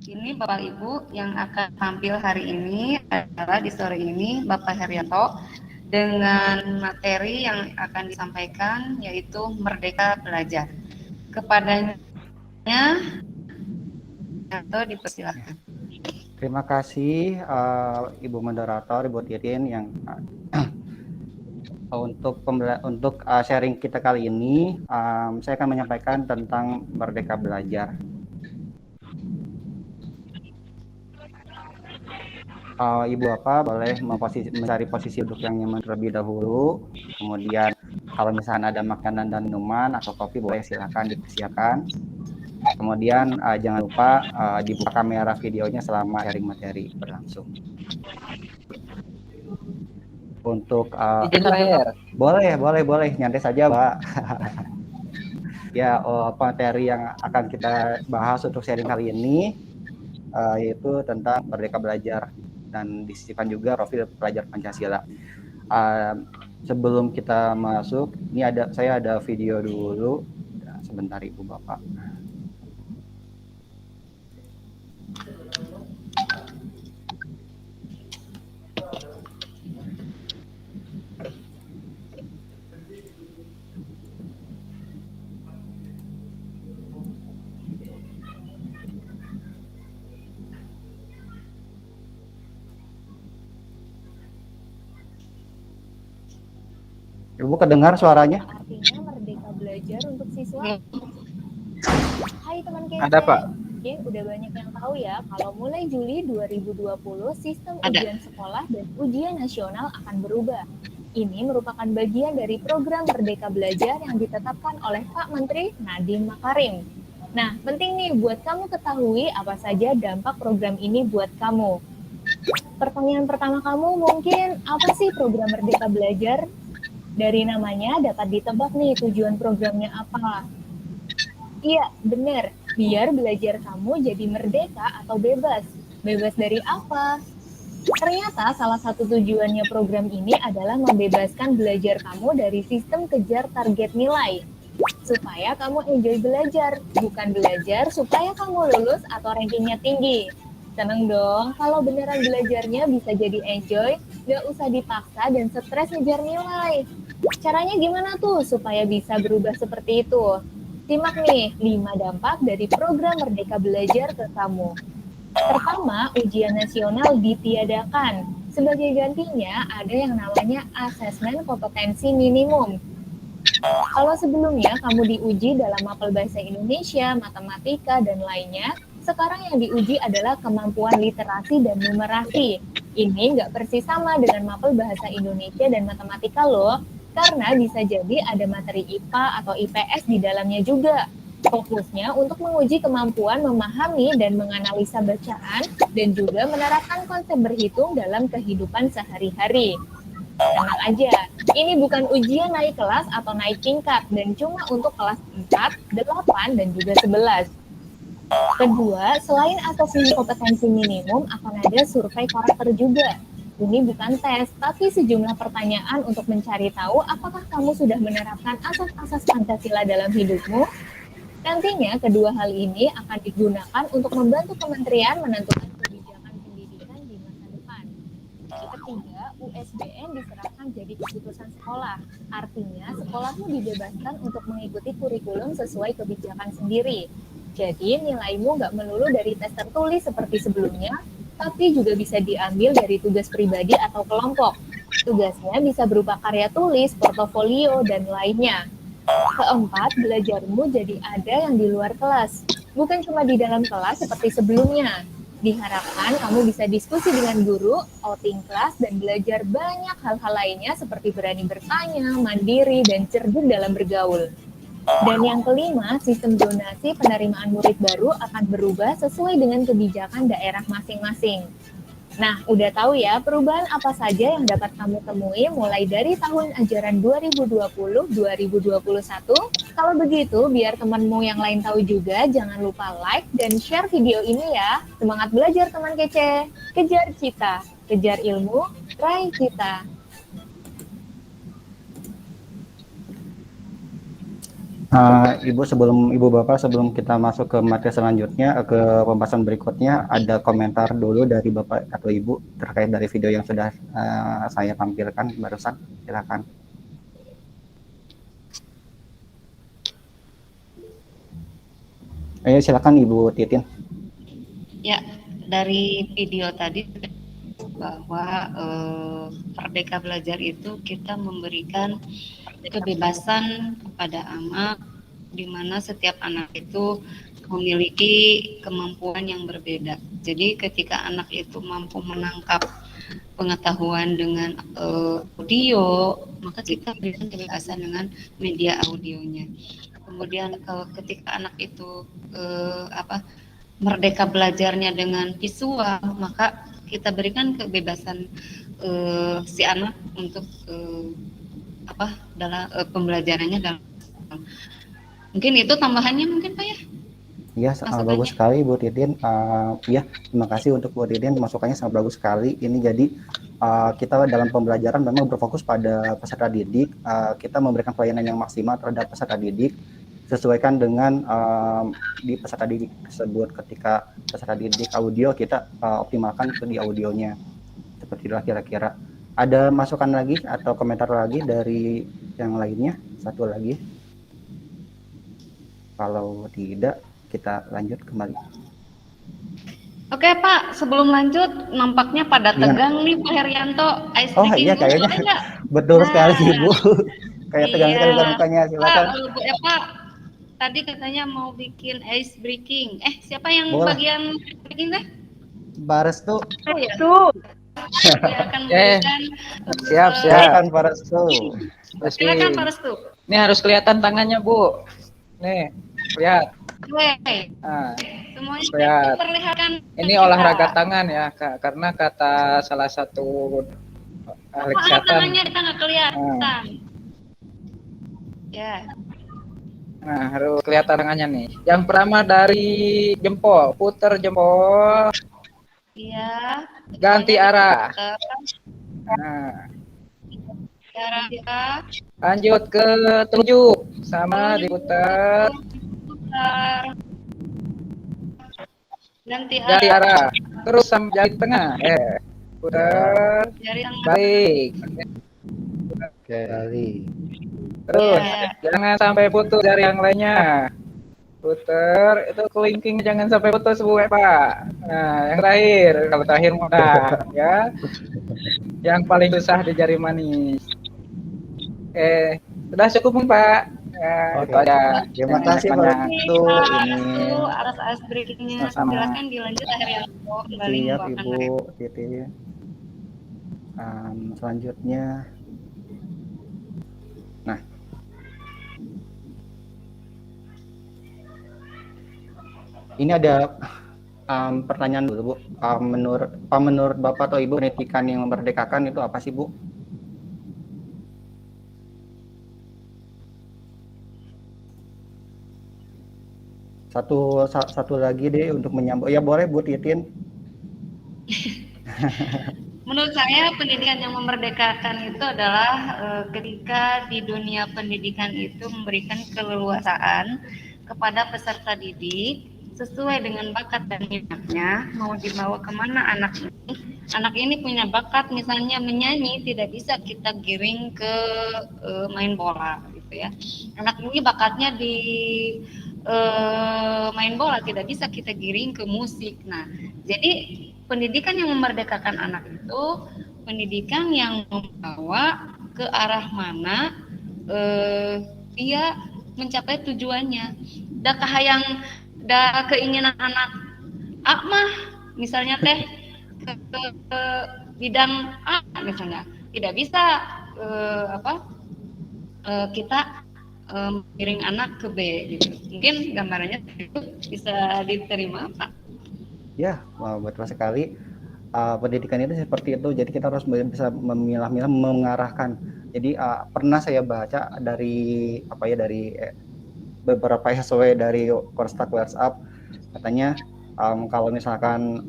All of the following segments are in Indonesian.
Ini Bapak Ibu yang akan tampil hari ini adalah di sore ini Bapak Herianto dengan materi yang akan disampaikan yaitu Merdeka Belajar. Kepadanya Herianto dipersilakan. Terima kasih Ibu Moderator, Ibu Titin yang untuk sharing kita kali ini, saya akan menyampaikan tentang Merdeka Belajar. Ibu Bapak boleh mencari posisi duduk yang nyaman terlebih dahulu. Kemudian kalau misalnya ada makanan dan minuman atau kopi boleh silakan dipersiapkan. Kemudian jangan lupa dibuka kamera videonya selama sharing materi berlangsung. Untuk boleh nyantai saja, Mbak. Ya, materi yang akan kita bahas untuk sharing kali ini yaitu tentang Merdeka Belajar dan disisipkan juga profil pelajar Pancasila. Sebelum kita masuk, ini saya ada video dulu. Sebentar Ibu Bapak. Ibu kedengar suaranya? Artinya Merdeka Belajar untuk siswa. Hai teman kece. Ada, Pak. Oke, udah banyak yang tahu ya kalau mulai Juli 2020 sistem ujian sekolah dan ujian nasional akan berubah. Ini merupakan bagian dari program Merdeka Belajar yang ditetapkan oleh Pak Menteri Nadiem Makarim. Nah, penting nih buat kamu ketahui apa saja dampak program ini buat kamu. Pertanyaan pertama kamu mungkin, apa sih program Merdeka Belajar? Dari namanya dapat ditebak nih tujuan programnya apa. Iya, benar. Biar belajar kamu jadi merdeka atau bebas. Bebas dari apa? Ternyata salah satu tujuannya program ini adalah membebaskan belajar kamu dari sistem kejar target nilai. Supaya kamu enjoy belajar, bukan belajar supaya kamu lulus atau rankingnya tinggi. Seneng dong, kalau beneran belajarnya bisa jadi enjoy, gak usah dipaksa dan stres ngejar nilai. Caranya gimana tuh supaya bisa berubah seperti itu? Simak nih 5 dampak dari program Merdeka Belajar ke kamu. Pertama, ujian nasional ditiadakan. Sebagai gantinya, ada yang namanya asesmen kompetensi minimum. Kalau sebelumnya kamu diuji dalam mapel bahasa Indonesia, matematika, dan lainnya, sekarang yang diuji adalah kemampuan literasi dan numerasi. Ini nggak persis sama dengan mapel bahasa Indonesia dan matematika loh, karena bisa jadi ada materi IPA atau IPS di dalamnya juga. Fokusnya untuk menguji kemampuan memahami dan menganalisa bacaan dan juga menerapkan konsep berhitung dalam kehidupan sehari-hari. Tenang aja, ini bukan ujian naik kelas atau naik tingkat dan cuma untuk kelas 4, 8, dan juga 11. Kedua, selain asesmen kompetensi minimum, akan ada survei karakter juga. Ini bukan tes, tapi sejumlah pertanyaan untuk mencari tahu apakah kamu sudah menerapkan asas-asas Pancasila dalam hidupmu. Nantinya, kedua hal ini akan digunakan untuk membantu kementerian menentukan kebijakan pendidikan di masa depan. Ketiga, USBN diserahkan jadi keputusan sekolah. Artinya, sekolahmu dibebaskan untuk mengikuti kurikulum sesuai kebijakan sendiri. Jadi, nilaimu nggak melulu dari tes tertulis seperti sebelumnya, tapi juga bisa diambil dari tugas pribadi atau kelompok. Tugasnya bisa berupa karya tulis, portofolio, dan lainnya. Keempat, belajarmu jadi ada yang di luar kelas. Bukan cuma di dalam kelas seperti sebelumnya. Diharapkan kamu bisa diskusi dengan guru, outing kelas, dan belajar banyak hal-hal lainnya seperti berani bertanya, mandiri, dan cerdik dalam bergaul. Dan yang kelima, sistem zonasi penerimaan murid baru akan berubah sesuai dengan kebijakan daerah masing-masing. Nah, udah tahu ya perubahan apa saja yang dapat kamu temui mulai dari tahun ajaran 2020-2021? Kalau begitu, biar temanmu yang lain tahu juga, jangan lupa like dan share video ini ya. Semangat belajar teman kece. Kejar cita, kejar ilmu, raih cita. Ibu Bapak sebelum kita masuk ke materi selanjutnya ke pembahasan berikutnya ada komentar dulu dari Bapak atau Ibu terkait dari video yang sudah saya tampilkan barusan, silakan. Ayo silakan Ibu Titin. Ya, dari video tadi bahwa Merdeka Belajar itu kita memberikan kebebasan kepada anak, di mana setiap anak itu memiliki kemampuan yang berbeda. Jadi ketika anak itu mampu menangkap pengetahuan dengan audio, maka kita berikan kebebasan dengan media audionya. Kemudian ketika anak itu merdeka belajarnya dengan visual, maka kita berikan kebebasan si anak untuk dalam pembelajarannya dalam. Mungkin itu tambahannya mungkin Pak ya? Ya, bagus sekali Bu Titin. Ya, terima kasih untuk Bu Titin, masukannya sangat bagus sekali. Ini jadi kita dalam pembelajaran memang berfokus pada peserta didik. Kita memberikan pelayanan yang maksimal terhadap peserta didik sesuaikan dengan di peserta didik tersebut. Ketika peserta didik audio, kita optimalkan itu di audionya. Seperti itulah kira-kira. Ada masukan lagi atau komentar lagi dari yang lainnya? Satu lagi. Kalau tidak, kita lanjut kembali. Oke Pak, sebelum lanjut, nampaknya pada tegang nih Pak Herianto. Oh iya, kayaknya betul sekali Ibu. Kayak tegang sekali mukanya, silakan. Bu Eva, tadi katanya mau bikin ice breaking. Siapa yang bagian breaking deh? Barestu. Oh ya. Dia akan memberikan. Silakan Barestu. Silakan Barestu. Ini harus kelihatan tangannya Bu. Nih, lihat. Semuanya lihat. Perlihatkan. Ini olahraga tangan ya, karena kata salah satu ahli kesehatan. Tangannya kita nggak kelihatan. Ya. Nah, harus kelihatan tangannya nih. Yang pertama dari jempol, putar jempol. Iya. Ganti arah. Nah. Lanjut ke telunjuk, sama diputar. Ganti arah. Terus sampai jari tengah. Putar. Baik. Kali. Terus jangan sampai putus jari yang lainnya. Putar, itu kelingking jangan sampai putus Bu Pak. Nah, yang terakhir, kalau terakhir mudah ya. Yang paling susah di jari manis. Sudah cukup Pak. Itu aja. Terima kasih Pak. Ini atas breakingnya. Silakan dilanjut akhirnya. Siap Ibu Titi. Selanjutnya. Nah. Ini ada pertanyaan dulu Bu. Menurut Bapak atau Ibu, pendidikan yang memerdekakan itu apa sih Bu? Satu lagi deh untuk menyambung. Ya boleh Bu Titin. Menurut saya pendidikan yang memerdekakan itu adalah ketika di dunia pendidikan itu memberikan keleluasaan kepada peserta didik sesuai dengan bakat dan minatnya, mau dibawa kemana anak ini punya bakat misalnya menyanyi, tidak bisa kita giring ke main bola gitu ya. Anak ini bakatnya di main bola, tidak bisa kita giring ke musik. Nah, jadi pendidikan yang memerdekakan anak itu pendidikan yang membawa ke arah mana dia mencapai tujuannya. Keinginan anak mah misalnya teh ke bidang A misalnya, tidak bisa kita mengiring anak ke B gitu. Mungkin gambarannya itu bisa diterima Pak. Ya, betul sekali. Pendidikan itu seperti itu. Jadi kita harus bisa memilah-milah, mengarahkan. Jadi pernah saya baca dari beberapa SW dari Korstak WhatsApp, katanya kalau misalkan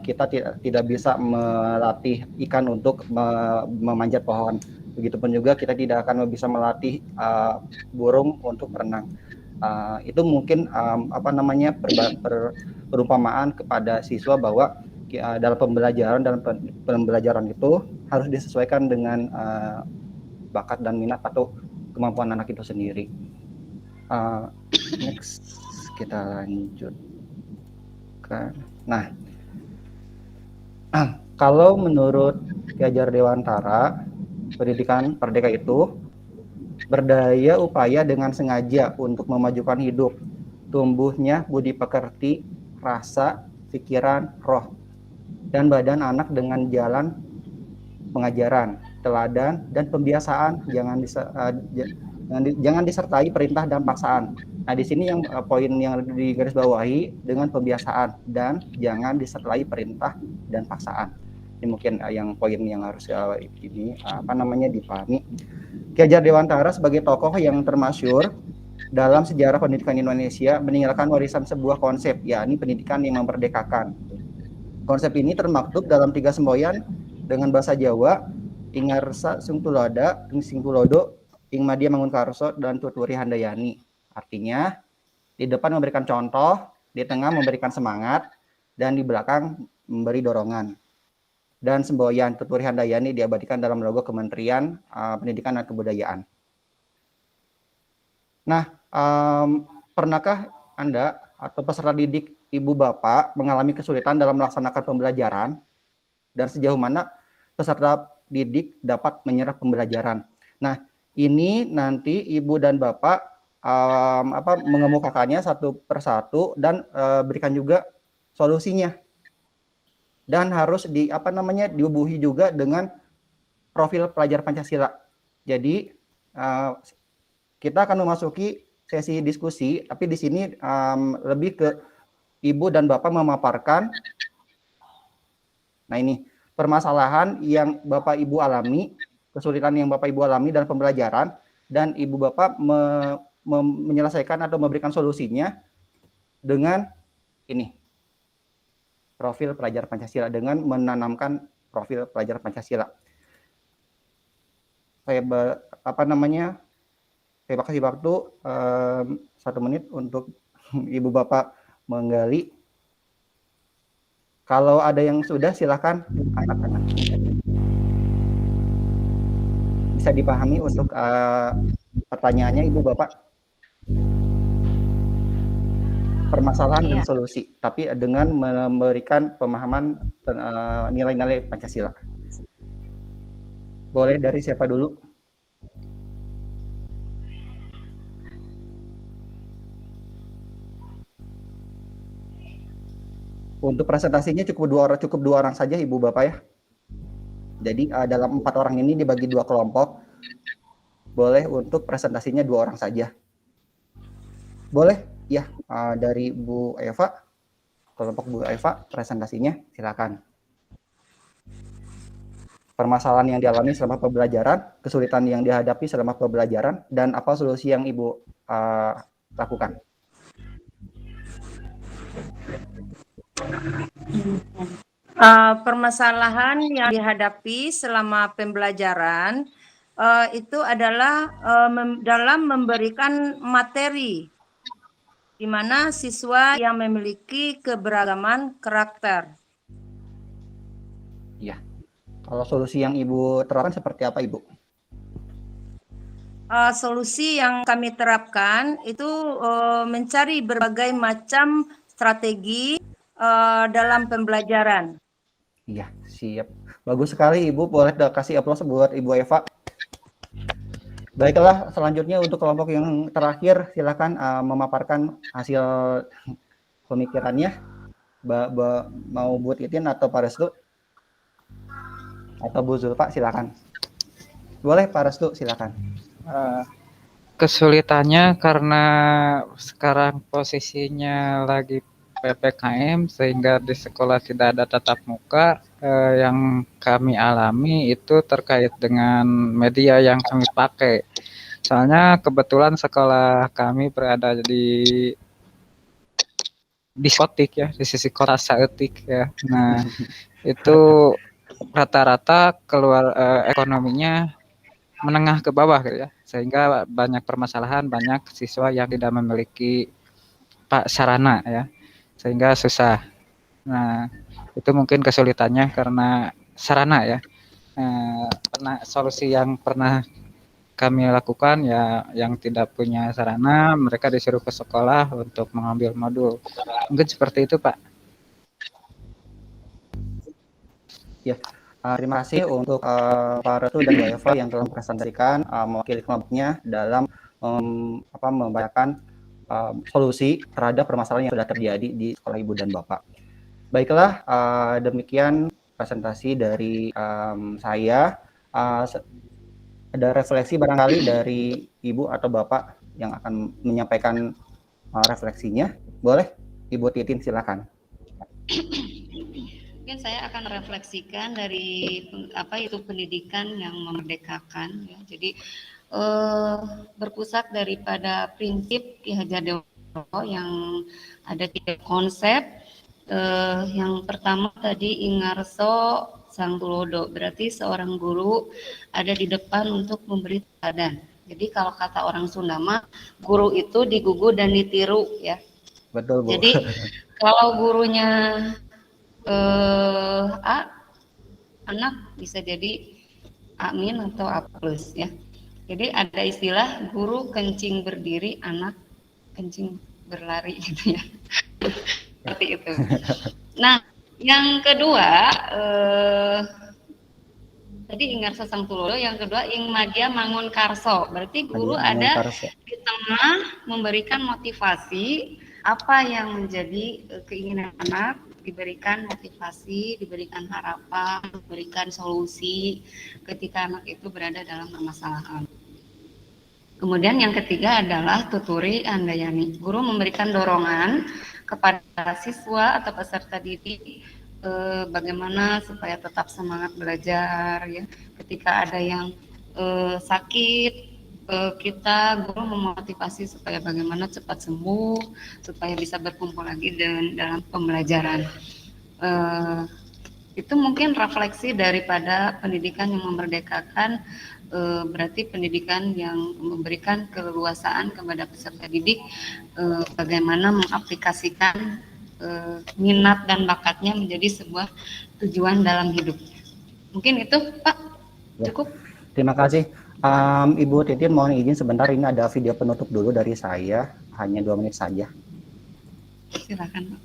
kita tidak bisa melatih ikan untuk memanjat pohon, Begitupun juga kita tidak akan bisa melatih burung untuk berenang. Itu mungkin perumpamaan kepada siswa bahwa dalam pembelajaran itu harus disesuaikan dengan bakat dan minat atau kemampuan anak itu sendiri. Next, kita lanjutkan. Nah, kalau menurut Ki Hajar Dewantara, pendidikan merdeka itu berdaya upaya dengan sengaja untuk memajukan hidup, tumbuhnya budi pekerti, rasa, pikiran, roh, dan badan anak dengan jalan pengajaran, teladan, dan pembiasaan, jangan disertai perintah dan paksaan. Nah, di sini yang poin yang digarisbawahi dengan pembiasaan dan jangan disertai perintah dan paksaan. Ini mungkin yang poin yang harus dipahami. Ki Hajar Dewantara sebagai tokoh yang termasyhur dalam sejarah pendidikan Indonesia meninggalkan warisan sebuah konsep, yakni pendidikan yang memerdekakan. Konsep ini termaktub dalam 3 semboyan dengan bahasa Jawa, Ingarsa Sungtuloda, Singtulodo, Ing Madya Mangunkarso, dan Tuturi Handayani. Artinya, di depan memberikan contoh, di tengah memberikan semangat, dan di belakang memberi dorongan. Dan semboyan Tuturi Handayani diabadikan dalam logo Kementerian Pendidikan dan Kebudayaan. Nah, pernahkah Anda atau peserta didik Ibu Bapak mengalami kesulitan dalam melaksanakan pembelajaran? Dan sejauh mana peserta didik dapat menyerap pembelajaran? Nah, ini nanti Ibu dan Bapak mengemukakannya satu persatu dan berikan juga solusinya. Dan harus diubuhi juga dengan profil pelajar Pancasila. Jadi kita akan memasuki sesi diskusi, tapi di sini lebih ke Ibu dan Bapak memaparkan. Nah, ini permasalahan yang Bapak Ibu alami, kesulitan yang Bapak Ibu alami dalam pembelajaran, dan Ibu Bapak menyelesaikan atau memberikan solusinya dengan ini, profil pelajar Pancasila, dengan menanamkan profil pelajar Pancasila. Saya kasih waktu 1 menit untuk Ibu Bapak menggali. Kalau ada yang sudah, silakan angkat. Bisa dipahami untuk pertanyaannya Ibu Bapak. Permasalahan dan solusi, tapi dengan memberikan pemahaman nilai-nilai Pancasila. Boleh dari siapa dulu? Untuk presentasinya cukup dua orang saja Ibu Bapak ya. Jadi dalam 4 orang ini dibagi 2 kelompok. Boleh untuk presentasinya 2 orang saja. Boleh ya, dari Bu Eva, kelompok Bu Eva, presentasinya silakan. Permasalahan yang dialami selama pembelajaran, kesulitan yang dihadapi selama pembelajaran, dan apa solusi yang Ibu lakukan. Permasalahan yang dihadapi selama pembelajaran itu adalah dalam memberikan materi, di mana siswa yang memiliki keberagaman karakter. Ya, kalau solusi yang Ibu terapkan seperti apa, Ibu? Solusi yang kami terapkan itu mencari berbagai macam strategi dalam pembelajaran. Iya, siap. Bagus sekali Ibu, boleh kasih aplaus buat Ibu Eva. Baiklah, selanjutnya untuk kelompok yang terakhir, silakan memaparkan hasil pemikirannya. Mau Bu Titin atau Pak Restu? Atau Bu Zulfa, silakan. Boleh Pak Restu, silakan. Kesulitannya karena sekarang posisinya lagi PPKM sehingga di sekolah tidak ada tatap muka. Yang kami alami itu terkait dengan media yang kami pakai. Soalnya kebetulan sekolah kami berada di diskotik ya, di sisi kota Saeutik ya. Nah, itu rata-rata keluar ekonominya menengah ke bawah gitu ya, sehingga banyak permasalahan, banyak siswa yang tidak memiliki sarana ya, sehingga susah. Nah, itu mungkin kesulitannya karena sarana ya. Solusi yang pernah kami lakukan ya, yang tidak punya sarana, mereka disuruh ke sekolah untuk mengambil modul. Mungkin seperti itu, Pak. Ya, terima kasih untuk Pak Retu dan Bu Eva yang telah mempresentasikan mewakili kelompoknya dalam membacakan solusi terhadap permasalahan yang sudah terjadi di sekolah Ibu dan Bapak. Baiklah, demikian presentasi dari saya. Ada refleksi barangkali dari Ibu atau Bapak yang akan menyampaikan refleksinya. Boleh, Ibu Titin, silakan. Mungkin saya akan refleksikan dari apa itu pendidikan yang memerdekakan ya. Jadi berpusat daripada prinsip Ki Hajar Dewantara yang ada 3 konsep. Yang pertama tadi Ingarso Sang Tulodo, berarti seorang guru ada di depan untuk memberi teladan. Jadi kalau kata orang Sunda mah, guru itu digugu dan ditiru ya. Betul, Bu. Jadi kalau gurunya A, anak bisa jadi A- atau A+ ya. Jadi ada istilah guru kencing berdiri, anak kencing berlari gitu ya. Seperti itu. Nah, yang kedua tadi Ingarso Sang Tulodo, yang kedua Ing Madya Mangun Karso. Berarti guru ada di tengah memberikan motivasi apa yang menjadi keinginan anak, diberikan motivasi, diberikan harapan, diberikan solusi ketika anak itu berada dalam permasalahan. Kemudian yang ketiga adalah tuturi andayani. Guru memberikan dorongan kepada siswa atau peserta didik bagaimana supaya tetap semangat belajar ya. Ketika ada yang sakit, kita guru memotivasi supaya bagaimana cepat sembuh, supaya bisa berkumpul lagi dalam pembelajaran. Itu mungkin refleksi daripada pendidikan yang memerdekakan, berarti pendidikan yang memberikan keleluasaan kepada peserta didik bagaimana mengaplikasikan minat dan bakatnya menjadi sebuah tujuan dalam hidupnya. Mungkin itu Pak, cukup. Terima kasih. Ibu Titin, mohon izin sebentar, ini ada video penutup dulu dari saya, hanya 2 menit saja. Silakan Pak.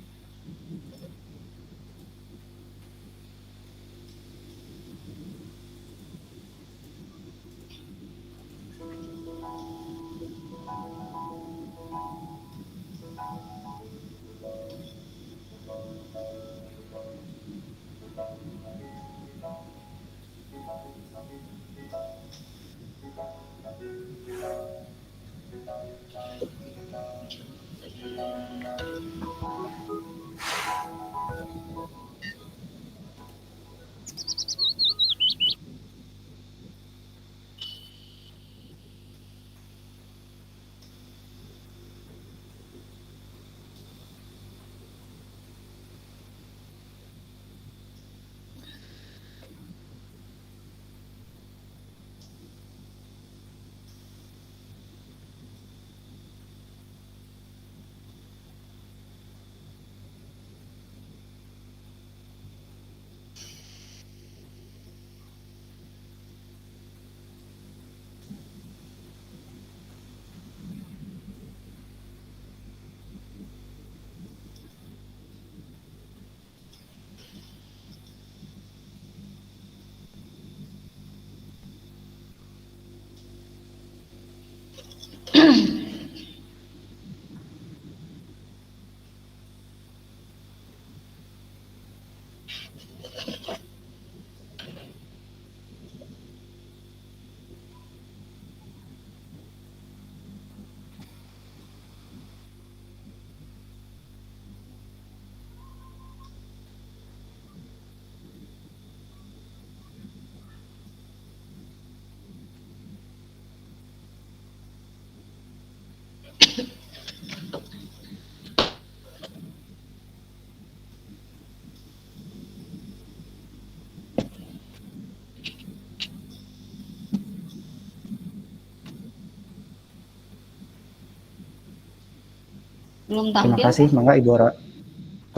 Belum Terima tampil. kasih, mangga Ibu Ra.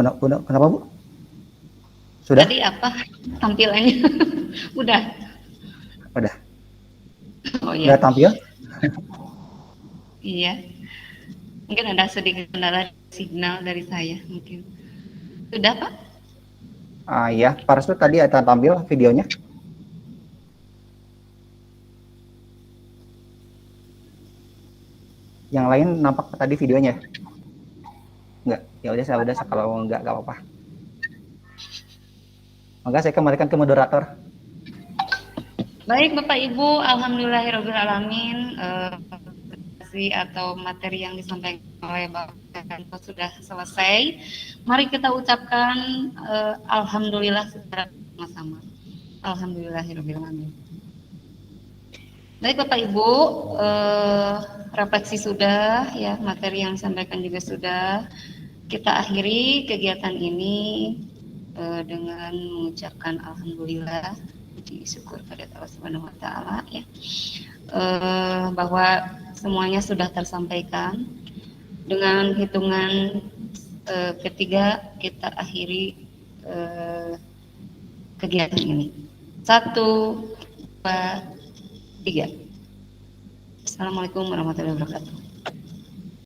Kenapa Bu? Sudah? Tadi apa tampilannya? Udah. Udah. Oh Udah iya. tampil? Iya. Mungkin ada sedikit kendala signal dari saya mungkin. Sudah, Pak? Iya, Pak Restu tadi ada tampil videonya. Yang lain nampak tadi videonya? Enggak. Ya udah, saya udah kalau enggak apa-apa. Maka saya kembalikan ke moderator. Baik Bapak Ibu, alhamdulillahirobbilalamin. Atau materi yang disampaikan oleh Bapak Yanto sudah selesai. Mari kita ucapkan alhamdulillah secara sama-sama. Alhamdulillahirobbilalamin. Baik Bapak Ibu, refleksi sudah, ya materi yang disampaikan juga sudah. Kita akhiri kegiatan ini dengan mengucapkan alhamdulillah, puji syukur pada Allah Subhanahu wa taala ya. Bahwa semuanya sudah tersampaikan. Dengan hitungan ketiga kita akhiri kegiatan ini. 1, 2, 3. Assalamualaikum warahmatullahi wabarakatuh.